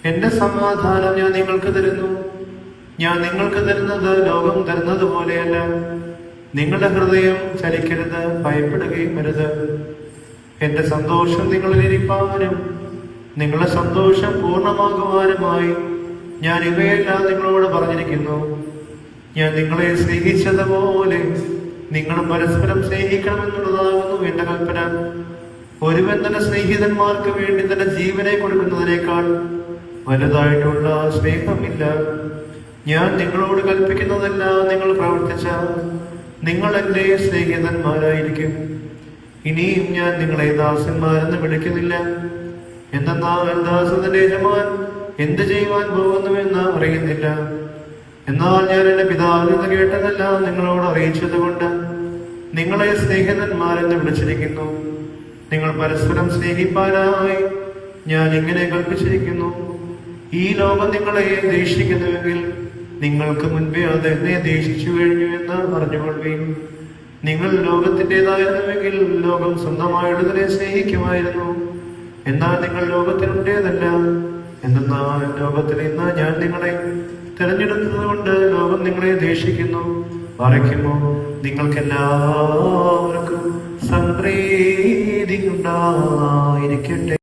എന്റെ സമാധാനം ഞാൻ നിങ്ങൾക്ക് തരുന്നു. ഞാൻ നിങ്ങൾക്ക് തരുന്നത് ലോകം തരുന്നത് പോലെയല്ല. നിങ്ങളുടെ ഹൃദയം ചലിക്കരുത്, ഭയപ്പെടുകയും അരുത്. എന്റെ സന്തോഷം നിങ്ങളിൽ ഇരിപ്പാനും നിങ്ങളുടെ സന്തോഷം പൂർണ്ണമാകുവാനുമായി ഞാൻ ഇവയെല്ലാം നിങ്ങളോട് പറഞ്ഞിരിക്കുന്നു. ഞാൻ നിങ്ങളെ സ്നേഹിച്ചതുപോലെ നിങ്ങളും പരസ്പരം സ്നേഹിക്കണമെന്നുള്ളതാകുന്നു എന്റെ കൽപ്പന. ഒരുവൻ തന്റെ സ്നേഹിതന്മാർക്ക് വേണ്ടി തന്റെ ജീവനെ കൊടുക്കുന്നതിനേക്കാൾ വലുതായിട്ടുള്ള സ്നേഹമില്ല. ഞാൻ നിങ്ങളോട് കൽപ്പിക്കുന്നതെല്ലാം നിങ്ങൾ പ്രവർത്തിച്ചാൽ നിങ്ങൾ എന്റെ സ്നേഹിതന്മാരായിരിക്കും. ഇനിയും ഞാൻ നിങ്ങളെ ദാസന്മാരെന്ന് വിളിക്കുന്നില്ല, എന്തെന്നാൽ ദാസന്റെ യജമാൻ എന്ത് ചെയ്യുവാൻ പോകുന്നുവെന്ന് അറിയുന്നില്ല. എന്നാൽ ഞാൻ എന്റെ പിതാവിൽ നിന്ന് കേട്ടതെല്ലാം നിങ്ങളോട് അറിയിച്ചത് കൊണ്ട് നിങ്ങളെ സ്നേഹിതന്മാരെന്ന് വിളിച്ചിരിക്കുന്നു. നിങ്ങൾ പരസ്പരം സ്നേഹിപ്പാനായി ഞാൻ ഇങ്ങനെ കൽപ്പിച്ചിരിക്കുന്നു. ഈ ലോകം നിങ്ങളെ ദേഷിക്കുന്നുവെങ്കിൽ നിങ്ങൾക്ക് മുൻപേ അത് എന്നെ ദേഷിച്ചു കഴിഞ്ഞു എന്ന് അറിഞ്ഞുകൊള്ളുകയും. നിങ്ങൾ ലോകത്തിൻ്റെതായിരുന്നുവെങ്കിൽ ലോകം സ്വന്തമായിട്ടതിനെ സ്നേഹിക്കുമായിരുന്നു. എന്നാൽ നിങ്ങൾ ലോകത്തിനുണ്ടേതല്ല. എന്തെന്നാൽ ലോകത്തിൽ ഇന്ന് ഞാൻ നിങ്ങളെ തിരഞ്ഞെടുത്തത് കൊണ്ട് ലോകം നിങ്ങളെ ദേഷിക്കുന്നു. പറയുമോ, നിങ്ങൾക്കെല്ലാവർക്കും സംപ്രീതി ഉണ്ടായിരിക്കട്ടെ.